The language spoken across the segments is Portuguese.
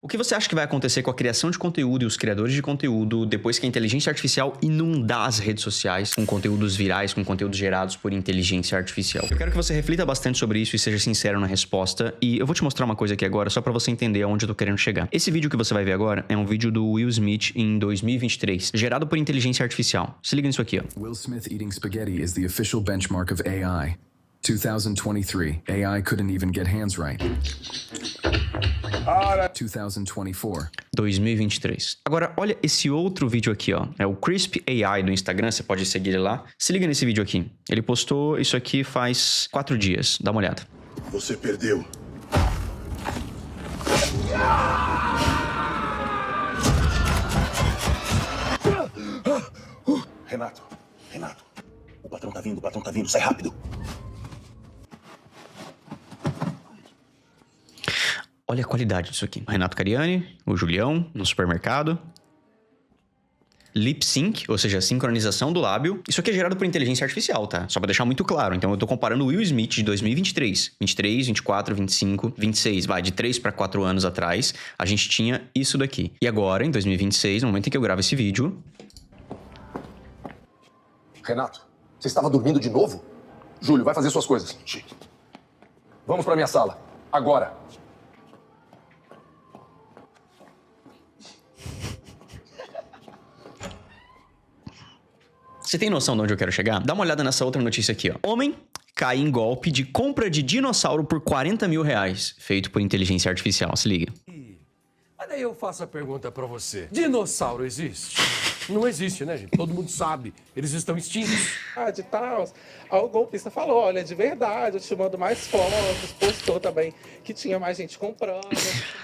que você acha que vai acontecer com a criação de conteúdo e os criadores de conteúdo depois que a inteligência artificial inundar as redes sociais com conteúdos virais, com conteúdos gerados por inteligência artificial? Eu quero que você reflita bastante sobre isso e seja sincero na resposta. E eu vou te mostrar uma coisa aqui agora só pra você entender aonde eu tô querendo chegar. Esse vídeo que você vai ver agora é um vídeo do Will Smith em 2023, gerado por inteligência artificial. Se liga nisso aqui, ó. Will Smith eating spaghetti is the official benchmark of AI. 2023, AI couldn't even get hands right. 2024. 2023. Agora, olha esse outro vídeo aqui, ó. É o Crisp AI do Instagram, você pode seguir ele lá. Se liga nesse vídeo aqui. Ele postou isso aqui faz 4 dias. Dá uma olhada. Você perdeu. Renato, o patrão tá vindo, sai rápido. Olha a qualidade disso aqui. O Renato Cariani, o Julião, no supermercado. Lip sync, ou seja, sincronização do lábio. Isso aqui é gerado por inteligência artificial, tá? Só pra deixar muito claro. Então eu tô comparando o Will Smith de 2023. 23, 24, 25, 26. Vai, de 3 para 4 anos atrás, a gente tinha isso daqui. E agora, em 2026, no momento em que eu gravo esse vídeo... Renato, você estava dormindo de novo? Júlio, vai fazer suas coisas. Vamos pra minha sala. Agora. Você tem noção de onde eu quero chegar? Dá uma olhada nessa outra notícia aqui, ó. Homem cai em golpe de compra de dinossauro por 40 mil reais, feito por inteligência artificial. Se liga. Mas daí eu faço a pergunta pra você. Dinossauro existe? Não existe, né, gente? Todo mundo sabe. Eles estão extintos. De tal. Aí o golpista falou, olha, de verdade, eu te mando mais fotos, postou também que tinha mais gente comprando.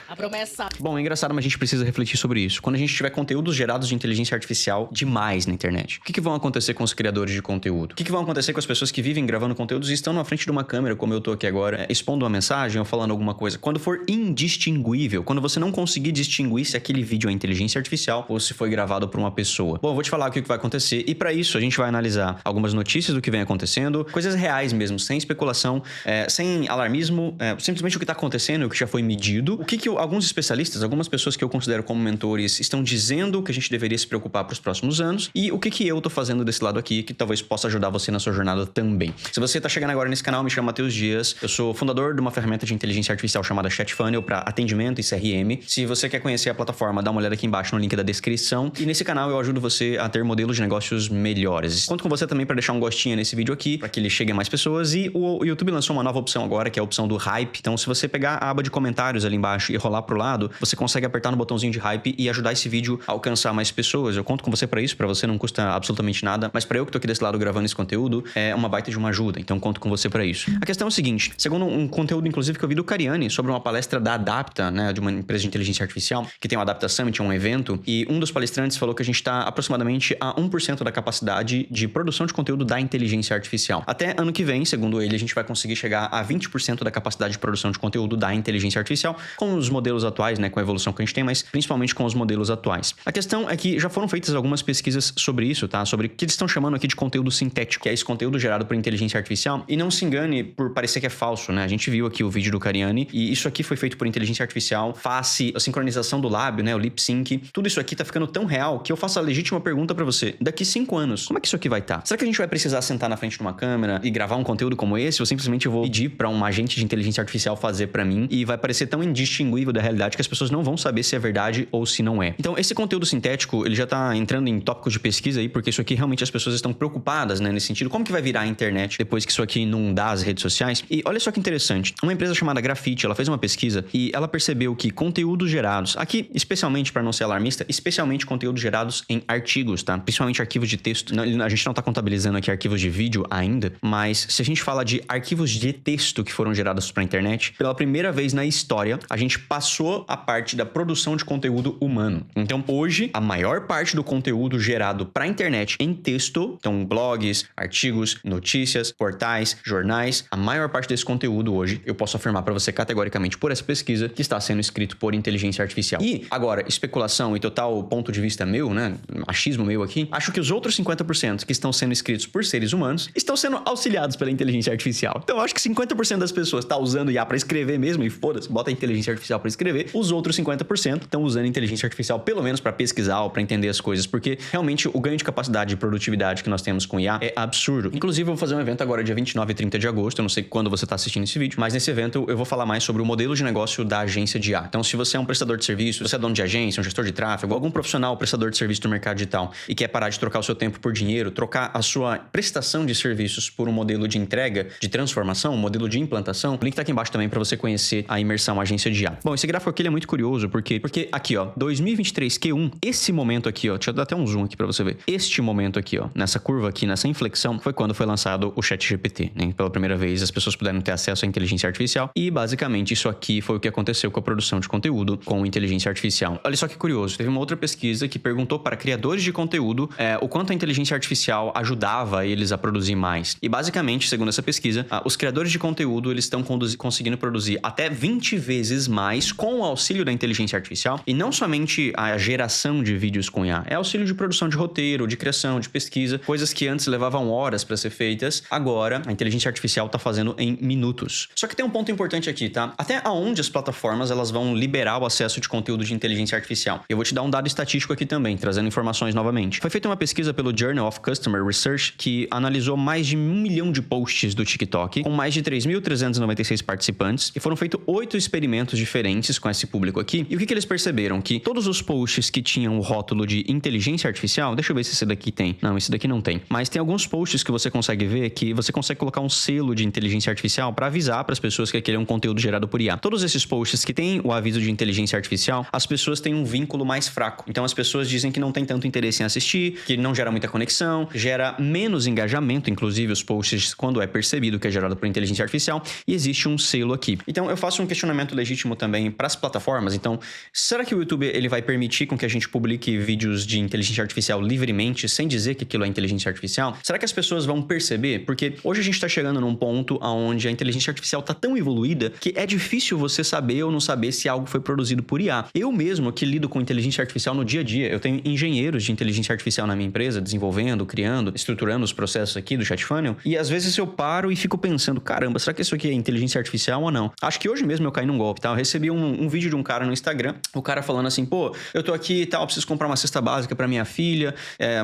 A promessa. Bom, é engraçado, mas a gente precisa refletir sobre isso. Quando a gente tiver conteúdos gerados de inteligência artificial demais na internet, o que vão acontecer com os criadores de conteúdo? O que vão acontecer com as pessoas que vivem gravando conteúdos e estão na frente de uma câmera, como eu tô aqui agora, expondo uma mensagem ou falando alguma coisa? Quando for indistinguível, quando você não conseguir distinguir se aquele vídeo é inteligência artificial ou se foi gravado por uma pessoa. Bom, eu vou te falar o que vai acontecer e pra isso a gente vai analisar algumas notícias do que vem acontecendo, coisas reais mesmo, sem especulação, sem alarmismo, simplesmente o que tá acontecendo, o que já foi medido, o que alguns especialistas, algumas pessoas que eu considero como mentores estão dizendo que a gente deveria se preocupar para os próximos anos e o que eu tô fazendo desse lado aqui que talvez possa ajudar você na sua jornada também. Se você tá chegando agora nesse canal, me chamo Matheus Dias, eu sou fundador de uma ferramenta de inteligência artificial chamada ChatFunnel para atendimento e CRM. Se você quer conhecer a plataforma, dá uma olhada aqui embaixo no link da descrição e nesse canal eu ajudo você a ter modelos de negócios melhores. Conto com você também para deixar um gostinho nesse vídeo aqui, para que ele chegue a mais pessoas e o YouTube lançou uma nova opção agora, que é a opção do hype. Então, se você pegar a aba de comentários ali embaixo e rolar pro lado, você consegue apertar no botãozinho de hype e ajudar esse vídeo a alcançar mais pessoas. Eu conto com você para isso, para você não custa absolutamente nada, mas para eu que tô aqui desse lado gravando esse conteúdo, é uma baita de uma ajuda. Então, conto com você para isso. A questão é o seguinte, segundo um conteúdo inclusive que eu vi do Cariani sobre uma palestra da Adapta, né, de uma empresa de inteligência artificial, que tem o Adapta Summit, um evento, e um dos palestrantes falou que a gente tá aproximadamente a 1% da capacidade de produção de conteúdo da inteligência artificial. Até ano que vem, segundo ele, a gente vai conseguir chegar a 20% da capacidade de produção de conteúdo da inteligência artificial com os modelos atuais, né, com a evolução que a gente tem, mas principalmente com os modelos atuais. A questão é que já foram feitas algumas pesquisas sobre isso, tá? Sobre o que eles estão chamando aqui de conteúdo sintético, que é esse conteúdo gerado por inteligência artificial. E não se engane por parecer que é falso, né? A gente viu aqui o vídeo do Cariani e isso aqui foi feito por inteligência artificial, face, a sincronização do lábio, né, o lip sync, tudo isso aqui tá ficando tão real que eu faço a legítima pergunta pra você, daqui 5 anos, como é que isso aqui vai estar? Será que a gente vai precisar sentar na frente de uma câmera e gravar um conteúdo como esse, ou simplesmente eu vou pedir pra um agente de inteligência artificial fazer pra mim e vai parecer tão indistinguível da realidade que as pessoas não vão saber se é verdade ou se não é. Então, esse conteúdo sintético, ele já tá entrando em tópicos de pesquisa aí, porque isso aqui realmente as pessoas estão preocupadas, né, nesse sentido. Como que vai virar a internet depois que isso aqui inundar as redes sociais? E olha só que interessante, uma empresa chamada Grafite, ela fez uma pesquisa e ela percebeu que conteúdos gerados, aqui especialmente para não ser alarmista, especialmente conteúdos gerados em artigos, tá? Principalmente arquivos de texto. A gente não tá contabilizando aqui arquivos de vídeo ainda, mas se a gente fala de arquivos de texto que foram gerados para a internet, pela primeira vez na história, a gente passou a parte da produção de conteúdo humano. Então, hoje, a maior parte do conteúdo gerado para a internet em texto, então blogs, artigos, notícias, portais, jornais, a maior parte desse conteúdo hoje, eu posso afirmar para você categoricamente por essa pesquisa que está sendo escrito por inteligência artificial. E agora, especulação e total ponto de vista meu, né, achismo meu aqui, acho que os outros 50% que estão sendo escritos por seres humanos estão sendo auxiliados pela inteligência artificial. Então eu acho que 50% das pessoas tá usando IA para escrever mesmo, e foda-se, bota a inteligência artificial para escrever. Os outros 50% estão usando a inteligência artificial pelo menos para pesquisar ou para entender as coisas, porque realmente o ganho de capacidade e produtividade que nós temos com IA é absurdo. Inclusive, eu vou fazer um evento agora dia 29 e 30 de agosto, eu não sei quando você tá assistindo esse vídeo, mas nesse evento eu vou falar mais sobre o modelo de negócio da agência de IA. Então, se você é um prestador de serviço, você é dono de agência, um gestor de tráfego, algum profissional prestador de serviço do mercado digital e quer parar de trocar o seu tempo por dinheiro, trocar a sua prestação de serviços por um modelo de entrega, de transformação, um modelo de implantação, o link tá aqui embaixo também para você conhecer a imersão agência de IA. Bom, esse gráfico aqui ele é muito curioso, porque aqui, ó, 2023 Q1, esse momento aqui, ó, deixa eu dar até um zoom aqui para você ver. Este momento aqui, ó, nessa curva aqui, nessa inflexão, foi quando foi lançado o ChatGPT, né? Pela primeira vez, as pessoas puderam ter acesso à inteligência artificial e, basicamente, isso aqui foi o que aconteceu com a produção de conteúdo com inteligência artificial. Olha só que curioso, teve uma outra pesquisa que perguntou para criadores de conteúdo o quanto a inteligência artificial ajudava eles a produzir mais. E, basicamente, segundo essa pesquisa, os criadores de conteúdo, eles estão conseguindo produzir até 20 vezes mais com o auxílio da inteligência artificial, e não somente a geração de vídeos com IA, é auxílio de produção de roteiro, de criação, de pesquisa, coisas que antes levavam horas para ser feitas, agora a inteligência artificial tá fazendo em minutos. Só que tem um ponto importante aqui, tá? Até aonde as plataformas elas vão liberar o acesso de conteúdo de inteligência artificial. Eu vou te dar um dado estatístico aqui também, trazendo informações novamente. Foi feita uma pesquisa pelo Journal of Customer Research que analisou mais de 1 milhão de posts do TikTok, com mais de 3.396 participantes, e foram feitos 8 experimentos diferentes com esse público aqui. E o que eles perceberam? Que todos os posts que tinham o rótulo de inteligência artificial, deixa eu ver se esse daqui tem. Não, esse daqui não tem. Mas tem alguns posts que você consegue ver que você consegue colocar um selo de inteligência artificial para avisar para as pessoas que aquele é um conteúdo gerado por IA. Todos esses posts que têm o aviso de inteligência artificial, as pessoas têm um vínculo mais fraco. Então as pessoas dizem que não tem tanto interesse em assistir, que não gera muita conexão, gera menos engajamento, inclusive os posts quando é percebido que é gerado por inteligência artificial, e existe um selo aqui. Então eu faço um questionamento legítimo também para as plataformas. Então, será que o YouTube ele vai permitir com que a gente publique vídeos de inteligência artificial livremente, sem dizer que aquilo é inteligência artificial? Será que as pessoas vão perceber? Porque hoje a gente está chegando num ponto onde a inteligência artificial está tão evoluída que é difícil você saber ou não saber se algo foi produzido por IA. Eu mesmo, que lido com inteligência artificial no dia a dia, eu tenho engenheiros de inteligência artificial na minha empresa, desenvolvendo, criando, estruturando os processos aqui do ChatFunnel, e às vezes eu paro e fico pensando, caramba, será que isso aqui é inteligência artificial ou não? Acho que hoje mesmo eu caí num golpe, tá? Eu recebi um vídeo de um cara no Instagram, o cara falando assim, pô, eu tô aqui e tal, preciso comprar uma cesta básica pra minha filha,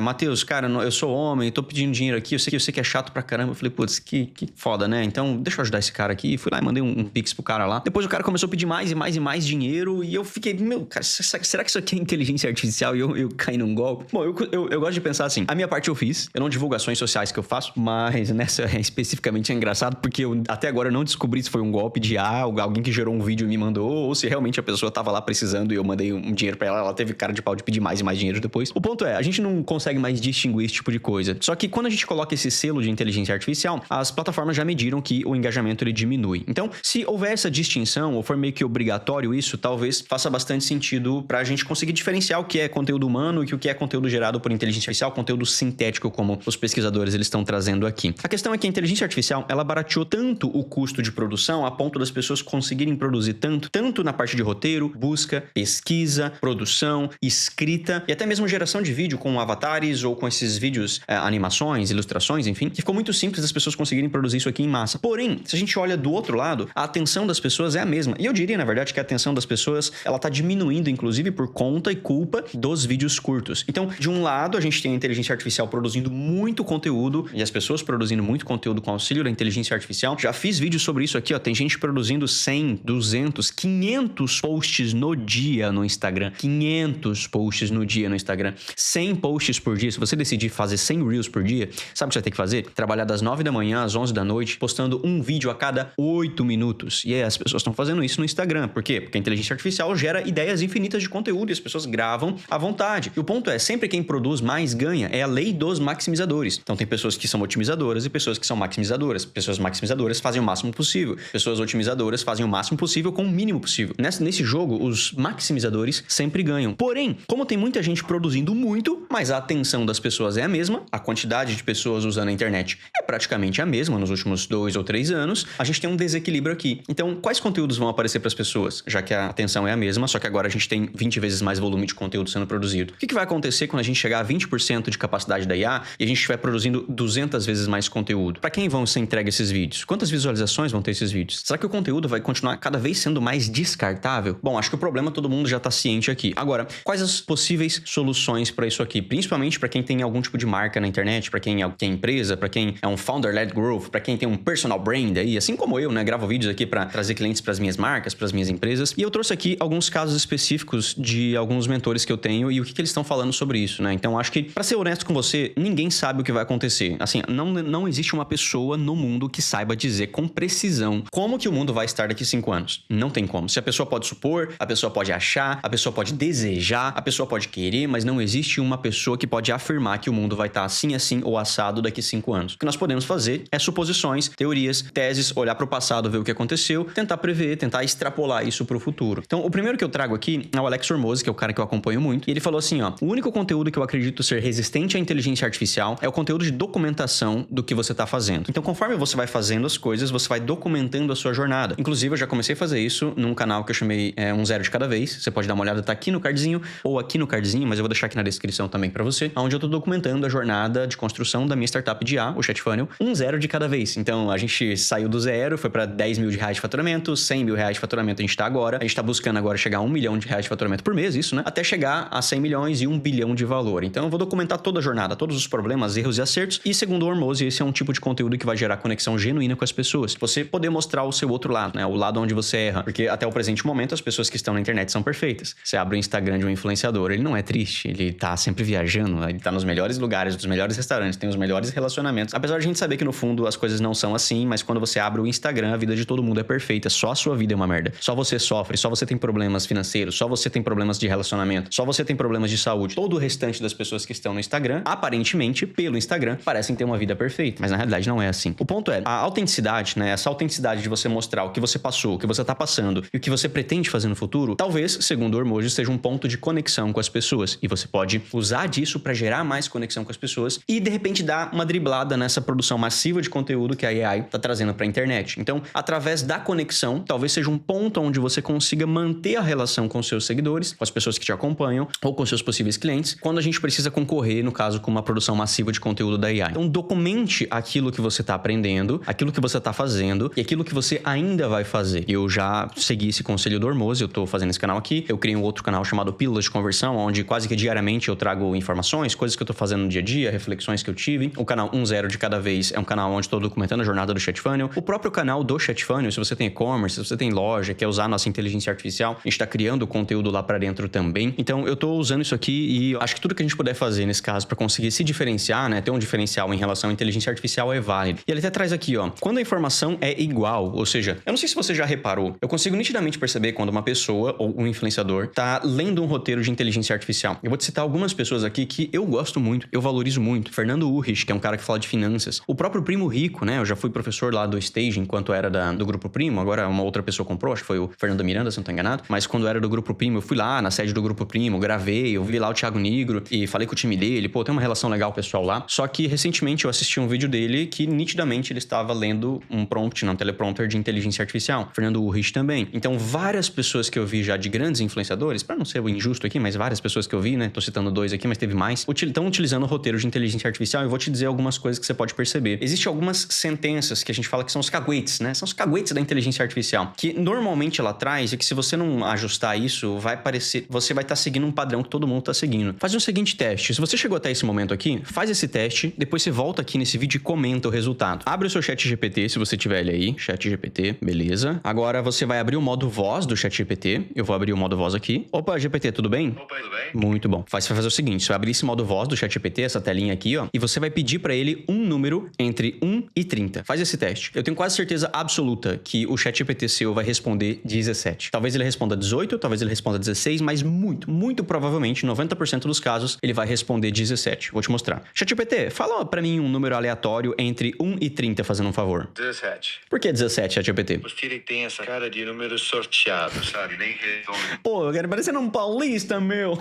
Matheus, cara, eu sou homem, tô pedindo dinheiro aqui, eu sei que é chato pra caramba. Eu falei, putz, que foda, né? Então, deixa eu ajudar esse cara aqui. Fui lá e mandei um pix pro cara lá. Depois o cara começou a pedir mais e mais e mais dinheiro, e eu fiquei, meu, cara, será que isso aqui é inteligência artificial? E eu caí num golpe? Bom, eu gosto de pensar assim, a minha parte eu fiz, eu não divulgo ações sociais que eu faço, mas nessa especificamente é engraçado, porque até agora eu não descobri se foi um golpe de alguém que gerou um vídeo e me mandou, ou se realmente a pessoa tava lá precisando e eu mandei um dinheiro pra ela teve cara de pau de pedir mais e mais dinheiro depois. O ponto é, a gente não consegue mais distinguir esse tipo de coisa. Só que quando a gente coloca esse selo de inteligência artificial, as plataformas já mediram que o engajamento ele diminui. Então, se houver essa distinção, ou for meio que obrigatório isso, talvez faça bastante sentido pra gente conseguir diferenciar o que é conteúdo humano e o que é conteúdo gerado por inteligência artificial, conteúdo sintético, como os pesquisadores eles estão trazendo aqui. A questão é que a inteligência artificial, ela barateou tanto o custo de produção, a ponto das pessoas conseguirem produzir tanto na parte de roteiro, busca, pesquisa, produção, escrita e até mesmo geração de vídeo com avatares ou com esses vídeos, animações, ilustrações, enfim, que ficou muito simples das pessoas conseguirem produzir isso aqui em massa. Porém, se a gente olha do outro lado, a atenção das pessoas é a mesma. E eu diria, na verdade, que a atenção das pessoas, ela tá diminuindo, inclusive, por conta e culpa dos vídeos curtos. Então, de um lado, a gente tem a inteligência artificial produzindo muito conteúdo e as pessoas produzindo muito conteúdo com auxílio da inteligência artificial. Já fiz vídeos sobre isso aqui, ó. Tem gente produzindo 100, 200, 500 posts no dia no Instagram. 500 posts no dia no Instagram. 100 posts por dia. Se você decidir fazer 100 Reels por dia, sabe o que você vai ter que fazer? Trabalhar das 9 da manhã às 11 da noite, postando um vídeo a cada 8 minutos. E aí as pessoas estão fazendo isso no Instagram. Por quê? Porque a inteligência artificial gera ideias infinitas de conteúdo e as pessoas gravam à vontade. E o ponto é, sempre quem produz mais ganha. É a lei dos maximizadores. Então tem pessoas que são otimizadoras e pessoas que são maximizadoras. Pessoas maximizadoras fazem o máximo possível. Pessoas otimizadoras fazem o máximo possível com o mínimo possível. Nesse jogo, os maximizadores sempre ganham. Porém, como tem muita gente produzindo muito, mas a atenção das pessoas é a mesma, a quantidade de pessoas usando a internet é praticamente a mesma nos últimos 2 ou 3 anos, a gente tem um desequilíbrio aqui. Então, quais conteúdos vão aparecer para as pessoas? Já que a atenção é a mesma, só que agora a gente tem 20 vezes mais volume de conteúdo sendo produzido. O que vai acontecer quando a gente chegar a 20% de capacidade da IA e a gente estiver produzindo 200 vezes mais conteúdo? Para quem vão ser entregues esses vídeos? Quantas visualizações vão ter esses vídeos? Será que o conteúdo vai continuar cada vez sendo mais descartável? Bom, acho que o problema todo mundo já está ciente aqui. Agora, quais as possíveis soluções para isso aqui? Principalmente para quem tem algum tipo de marca na internet, para quem é empresa, para quem é um founder-led growth, para quem tem um personal brand aí, assim como eu, né? Gravo vídeos aqui para trazer clientes para as minhas marcas, para as minhas empresas. E eu trouxe aqui alguns casos específicos de alguns mentores que eu tenho e o que eles estão falando sobre isso, né? Então, acho que, para ser honesto com você, ninguém sabe o que vai acontecer. Assim, não existe uma pessoa no mundo que saiba dizer com precisão como que o mundo vai estar daqui 5 anos. Não tem como. Se a pessoa pode supor, a pessoa pode achar, a pessoa pode desejar, a pessoa pode querer, mas não existe uma pessoa que pode afirmar que o mundo vai estar assim ou assado daqui 5 anos. O que nós podemos fazer é suposições, teorias, teses, olhar para o passado, ver o que aconteceu, tentar prever, tentar extrapolar isso para o futuro. Então, o primeiro que eu trago aqui é o Alex Hormozi, que é o cara que eu acompanho muito, e ele falou assim, ó, o único conteúdo que eu acredito ser resistente à inteligência artificial é o conteúdo de documentação do que você está fazendo. Então, conforme você vai fazendo as coisas, você vai documentando a sua jornada. Inclusive, eu já comecei a fazer isso num canal que eu chamei um zero de cada vez. Você pode dar uma olhada, tá aqui no cardzinho ou aqui no cardzinho, mas eu vou deixar aqui na descrição também para você, onde eu tô documentando a jornada de construção da minha startup de IA, o ChatFunnel, um zero de cada vez. Então, a gente saiu do zero, foi para 10 mil reais de faturamento, 100 mil reais de faturamento a gente tá agora. A gente tá buscando agora chegar a 1 milhão de reais de faturamento por mês, isso, né? Até chegar a 100 milhões e 1 bilhão de valor. Então, eu vou documentar toda a jornada, todos os problemas, erros e acertos. E segundo o Hormozi, esse é um tipo de conteúdo que vai gerar conexão genuína com as pessoas. Você poder mostrar o seu outro lado, né? O lado onde você erra. Porque até o presente momento, as pessoas que estão na internet são perfeitas. Você abre o Instagram de um influenciador, ele não é triste, ele tá sempre viajando, ele tá nos melhores lugares, nos melhores restaurantes, tem os melhores relacionamentos. Apesar de a gente saber que no fundo as coisas não são assim, mas quando você abre o Instagram, a vida de todo mundo é perfeita, só a sua vida é uma merda. Só você sofre, só você tem problemas financeiros, só você tem problemas de relacionamento, só você tem problemas de saúde. Todo o restante das pessoas que estão no Instagram, aparentemente, pelo Instagram, parecem ter uma vida perfeita, mas na realidade não é assim. O ponto é, a autenticidade, né, essa autenticidade de você mostrar o que você passou, o que você tá passando e o que você pretende fazer no futuro, talvez, segundo o Hormozi, seja um ponto de conexão com as pessoas. E você pode usar disso para gerar mais conexão com as pessoas e, de repente, dar uma driblada nessa produção massiva de conteúdo que a AI tá trazendo para a internet. Então, através da conexão, talvez seja um ponto onde você consiga manter a relação com seus seguidores, com as pessoas que te acompanham ou com seus possíveis clientes, quando a gente precisa concorrer, no caso, com uma produção massiva de conteúdo da AI. Então, documente aquilo que você tá aprendendo, aquilo que você tá fazendo e aquilo que você ainda vai fazer. Eu já segui esse conselho do Hormozi, eu tô fazendo esse canal aqui, eu criei um outro canal chamado Pílulas de Conversão, onde quase que diariamente eu trago informações, coisas que eu tô fazendo no dia a dia, reflexões que eu tive. O canal 10 de cada vez é um canal onde estou documentando a jornada do ChatFunnel. O próprio canal do ChatFunnel, se você tem e-commerce, se você tem loja, quer usar a nossa inteligência artificial, a gente tá criando conteúdo lá pra dentro também. Então, eu tô usando isso aqui e acho que tudo que a gente puder fazer nesse caso pra conseguir se diferenciar, né, ter um diferencial em relação à inteligência artificial é válido. E ele até traz aqui, ó, quando a informação é igual, ou seja, eu não sei se você já reparou, eu consigo nitidamente perceber quando uma pessoa ou um influenciador tá lendo um roteiro de inteligência artificial. Eu vou te citar algumas pessoas aqui que eu gosto muito, eu valorizo muito. Fernando Urrich, que é um cara que fala de finanças. O próprio Primo Rico, né? Eu já fui professor lá do Stage enquanto era do Grupo Primo, agora uma outra pessoa comprou, acho que foi o Fernando Miranda, se não tô enganado. Mas quando era do Grupo Primo, eu fui lá na sede do Grupo Primo, gravei, eu vi lá o Thiago Nigro e falei com o time dele, pô, tem uma relação legal o pessoal lá. Só que recentemente eu assisti um vídeo dele que nitidamente ele estava lendo um prompt, não, um teleprompter de inteligência artificial. Fernando Urrich também. Então, várias pessoas que eu vi já de grandes influenciadores, pra não ser injusto aqui, mas várias pessoas que eu vi, né? Tô citando 2 aqui, mas teve mais, estão utilizando o roteiro de inteligência artificial. Eu vou te dizer algumas coisas que você pode perceber. Existem algumas sentenças que a gente fala que são os caguetes, né? São os caguetes da inteligência artificial, que normalmente ela traz e que se você não ajustar isso, vai parecer, você vai estar seguindo um padrão que todo mundo tá seguindo. Faz o seguinte teste. Se você chegou até esse momento aqui, faz esse teste, depois você volta aqui nesse vídeo e comenta o resultado. Abre o seu ChatGPT, se você tiver ele aí, ChatGPT, beleza. Agora você vai abrir o modo voz do ChatGPT. Eu vou abrir o modo voz aqui. Opa, GPT, tudo bem? Opa, tudo bem? Muito bom. Você vai fazer o seguinte, você vai abrir esse modo voz do ChatGPT, essa telinha aqui, ó, e você vai pedir pra ele um número entre 1 e 30. Faz esse teste. Eu tenho quase certeza absoluta que o ChatGPT seu vai responder 17. Talvez ele responda 18, talvez ele responda 16, mas muito provavelmente, 90% dos casos, ele vai responder 17. Vou te mostrar. ChatGPT, fala pra mim um número aleatório entre 1 e 30, fazendo um favor. 17. Por que 17, ChatGPT? Porque ele tem essa cara de número sorteado, sabe? Nem redondo. Pô, eu quero parecer um paulista, meu.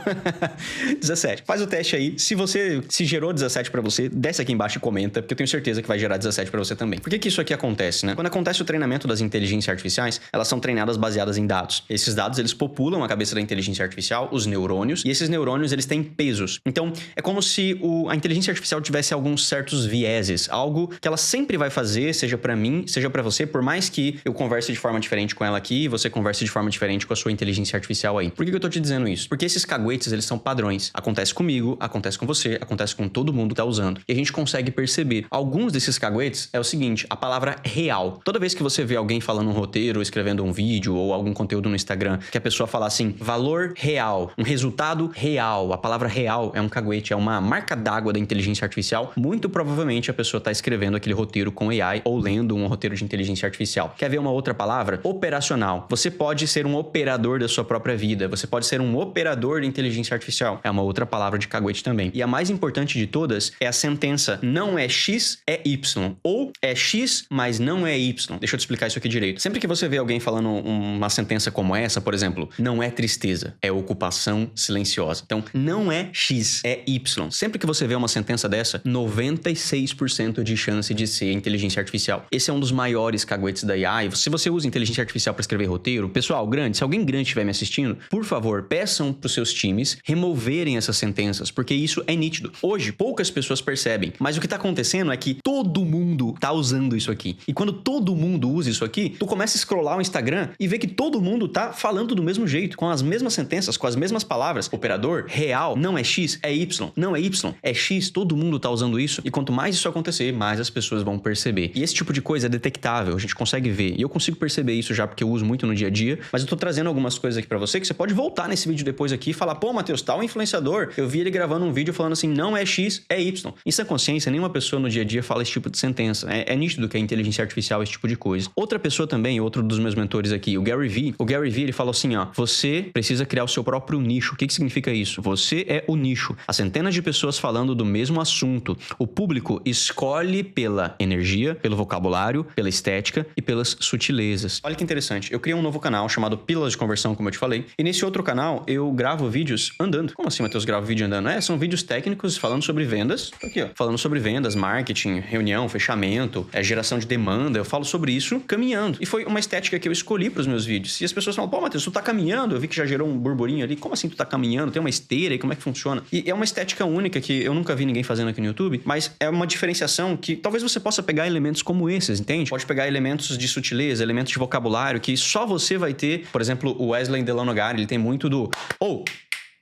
17. 17. Faz o teste aí. Se gerou 17 pra você, desce aqui embaixo e comenta, porque eu tenho certeza que vai gerar 17 pra você também. Por que isso aqui acontece, né? Quando acontece o treinamento das inteligências artificiais, elas são treinadas baseadas em dados. Esses dados, eles populam a cabeça da inteligência artificial, os neurônios, e esses neurônios, eles têm pesos. Então, é como se a inteligência artificial tivesse alguns certos vieses, algo que ela sempre vai fazer, seja pra mim, seja pra você, por mais que eu converse de forma diferente com ela aqui e você converse de forma diferente com a sua inteligência artificial aí. Por que eu tô te dizendo isso? Porque esses caguetes, eles são padrões. Acontece comigo, acontece com você, acontece com todo mundo que tá usando. E a gente consegue perceber. Alguns desses caguetes é o seguinte, a palavra real. Toda vez que você vê alguém falando um roteiro, ou escrevendo um vídeo ou algum conteúdo no Instagram, que a pessoa fala assim, valor real, um resultado real. A palavra real é um caguete, é uma marca d'água da inteligência artificial. Muito provavelmente a pessoa tá escrevendo aquele roteiro com AI ou lendo um roteiro de inteligência artificial. Quer ver uma outra palavra? Operacional. Você pode ser um operador da sua própria vida. Você pode ser um operador de inteligência artificial. É uma outra palavra de caguete também. E a mais importante de todas é a sentença não é X, é Y. Ou é X, mas não é Y. Deixa eu te explicar isso aqui direito. Sempre que você vê alguém falando uma sentença como essa, por exemplo, não é tristeza, é ocupação silenciosa. Então, não é X, é Y. Sempre que você vê uma sentença dessa, 96% de chance de ser inteligência artificial. Esse é um dos maiores caguetes da AI. Se você usa inteligência artificial para escrever roteiro, pessoal grande, se alguém grande estiver me assistindo, por favor, peçam para os seus times removerem essas sentenças, porque isso é nítido. Hoje, poucas pessoas percebem, mas o que tá acontecendo é que todo mundo tá usando isso aqui. E quando todo mundo usa isso aqui, tu começa a scrollar o Instagram e vê que todo mundo tá falando do mesmo jeito, com as mesmas sentenças, com as mesmas palavras. Operador, real, não é X, é Y. Não é Y, é X. Todo mundo tá usando isso. E quanto mais isso acontecer, mais as pessoas vão perceber. E esse tipo de coisa é detectável, a gente consegue ver. E eu consigo perceber isso já porque eu uso muito no dia a dia, mas eu tô trazendo algumas coisas aqui pra você que você pode voltar nesse vídeo depois aqui e falar, pô, Matheus, tal influenciador, eu vi ele gravando um vídeo falando assim, não é X, é Y. Isso é consciência, nenhuma pessoa no dia a dia fala esse tipo de sentença. É nítido que a inteligência artificial é esse tipo de coisa. Outra pessoa também, outro dos meus mentores aqui, o Gary Vee, ele falou assim, ó, você precisa criar o seu próprio nicho. O que significa isso? Você é o nicho. Há centenas de pessoas falando do mesmo assunto. O público escolhe pela energia, pelo vocabulário, pela estética e pelas sutilezas. Olha que interessante. Eu criei um novo canal chamado Pílulas de Conversão, como eu te falei. E nesse outro canal, eu gravo vídeos andando. Como assim, Matheus, gravo vídeo andando? São vídeos técnicos falando sobre vendas. Aqui, ó. Falando sobre vendas, marketing, reunião, fechamento, geração de demanda. Eu falo sobre isso caminhando. E foi uma estética que eu escolhi para os meus vídeos. E as pessoas falam, pô, Matheus, tu tá caminhando? Eu vi que já gerou um burburinho ali. Como assim tu tá caminhando? Tem uma esteira e como é que funciona? E é uma estética única que eu nunca vi ninguém fazendo aqui no YouTube, mas é uma diferenciação que talvez você possa pegar elementos como esses, entende? Pode pegar elementos de sutileza, elementos de vocabulário que só você vai ter. Por exemplo, o Wesley Delanogari, ele tem muito do...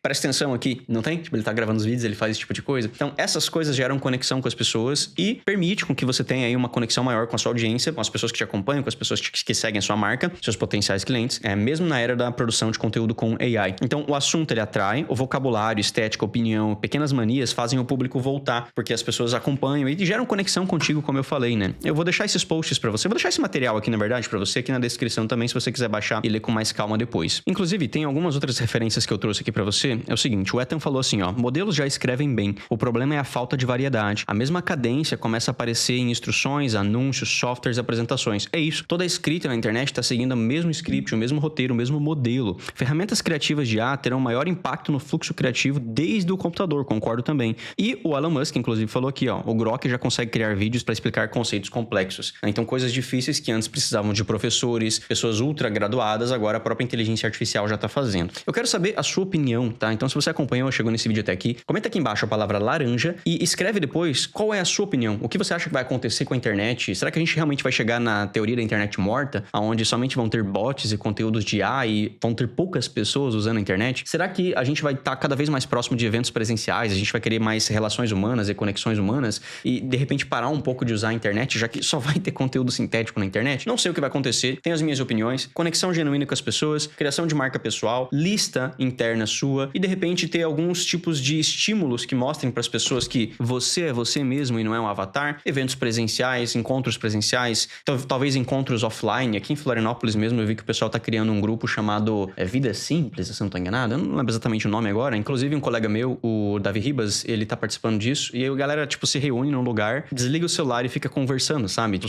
Presta atenção aqui, não tem? Tipo, ele tá gravando os vídeos, ele faz esse tipo de coisa. Então, essas coisas geram conexão com as pessoas e permite com que você tenha aí uma conexão maior com a sua audiência, com as pessoas que te acompanham, com as pessoas que seguem a sua marca, seus potenciais clientes, mesmo na era da produção de conteúdo com AI. Então, o assunto, ele atrai, o vocabulário, estética, opinião, pequenas manias fazem o público voltar, porque as pessoas acompanham e geram conexão contigo, como eu falei, né? Eu vou deixar esses posts pra você, vou deixar esse material aqui, na verdade, pra você, aqui na descrição também, se você quiser baixar e ler com mais calma depois. Inclusive, tem algumas outras referências que eu trouxe aqui pra você. É o seguinte, o Ethan falou assim, ó, modelos já escrevem bem, o problema é a falta de variedade. A mesma cadência começa a aparecer em instruções, anúncios, softwares, apresentações. É isso, toda a escrita na internet está seguindo o mesmo script, o mesmo roteiro, o mesmo modelo. Ferramentas criativas de IA terão maior impacto no fluxo criativo desde o computador, concordo também. E o Elon Musk, inclusive, falou aqui, ó, o Grok já consegue criar vídeos para explicar conceitos complexos. Então, coisas difíceis que antes precisavam de professores, pessoas ultra graduadas, agora a própria inteligência artificial já está fazendo. Eu quero saber a sua opinião, tá? Então, se você acompanhou, chegou nesse vídeo até aqui, comenta aqui embaixo a palavra laranja e escreve depois qual é a sua opinião. O que você acha que vai acontecer com a internet? Será que a gente realmente vai chegar na teoria da internet morta, onde somente vão ter bots e conteúdos de IA e vão ter poucas pessoas usando a internet? Será que a gente vai estar cada vez mais próximo de eventos presenciais? A gente vai querer mais relações humanas e conexões humanas e, de repente, parar um pouco de usar a internet, já que só vai ter conteúdo sintético na internet? Não sei o que vai acontecer, tenho as minhas opiniões, conexão genuína com as pessoas, criação de marca pessoal, lista interna sua e, de repente, ter alguns tipos de estímulos que mostrem para as pessoas que você é você mesmo e não é um avatar, eventos presenciais, encontros presenciais, talvez encontros offline. Aqui em Florianópolis mesmo eu vi que o pessoal tá criando um grupo chamado Vida Simples, se eu não tô enganado, eu não lembro exatamente o nome agora, inclusive um colega meu, o Davi Ribas, ele tá participando disso, e aí a galera, tipo, se reúne num lugar, desliga o celular e fica conversando, sabe?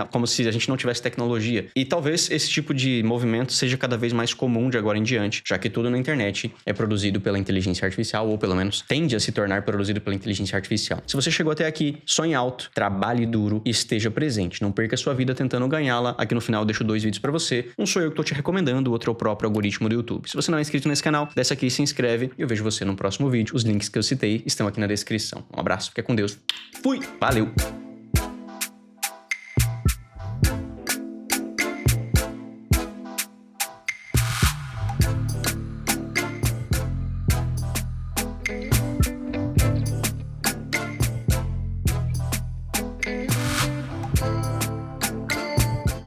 Como se a gente não tivesse tecnologia. E talvez esse tipo de movimento seja cada vez mais comum de agora em diante, já que tudo na internet é produzido produzido pela inteligência artificial, ou pelo menos tende a se tornar produzido pela inteligência artificial. Se você chegou até aqui, sonhe alto, trabalhe duro e esteja presente. Não perca sua vida tentando ganhá-la. Aqui no final eu deixo 2 vídeos pra você. Um sou eu que tô te recomendando, o outro é o próprio algoritmo do YouTube. Se você não é inscrito nesse canal, desce aqui e se inscreve. E eu vejo você no próximo vídeo. Os links que eu citei estão aqui na descrição. Um abraço, fica com Deus. Fui! Valeu!